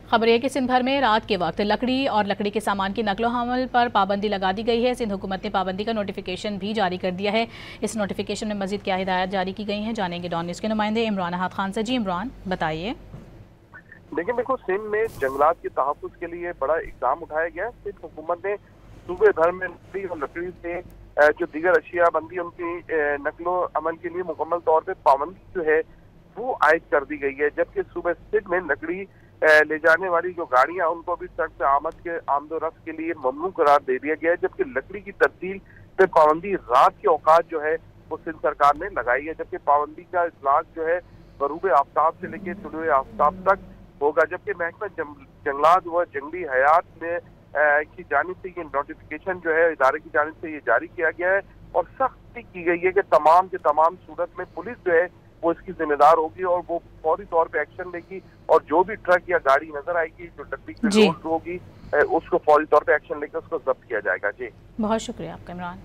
खबर है कि सिंध भर में रात के वक्त लकड़ी और लकड़ी के सामान की नकलो हमल पर पाबंदी लगा दी गई है। सिंध हुकूमत ने पाबंदी का नोटिफिकेशन भी जारी कर दिया है। इस नोटिफिकेशन में मजीद क्या हिदायत जारी की गई हैं, जानेंगे डॉन न्यूज़ के नुमाइंदे इमरान अहद खान से। जी इमरान, बताइए। लेकिन देखो, सिंध में जंगलात के तहफ़्फ़ुज़ के लिए बड़ा इक़दाम उठाया गया है। सिंध हुकूमत ने सूबे भर में लकड़ी और लकड़ी से जो दीगर अशिया बंदी उनकी नकलो अमल के लिए मुकम्मल तौर पर पाबंदी जो है वो आयद कर दी गई है। जबकि सूबे सिंध में लकड़ी ले जाने वाली जो गाड़ियां उनको भी सड़क पे आमदोरफ्त के लिए ममनू करार दे दिया गया है। जबकि लकड़ी की तब्दील पे पाबंदी रात के औकात जो है वो सिंध सरकार ने लगाई है। जबकि पाबंदी का इतलाक जो है गरूब आफ्ताब से लेकर तुलुए आफ्ताब तक होगा। जबकि महकमा जंगलात व जंगली हयात में की जानिब से ये नोटिफिकेशन जो है इदारे की जानिब से ये जारी किया गया है और सख्ती की गई है कि तमाम के तमाम सूरत में पुलिस जो है वो इसकी जिम्मेदार होगी और वो फौरी तौर पे एक्शन लेगी और जो भी ट्रक या गाड़ी नजर आएगी जो लकड़ी पे लोड होगी उसको फौरी तौर पे एक्शन लेकर उसको जब्त किया जाएगा। जी बहुत शुक्रिया आपका इमरान।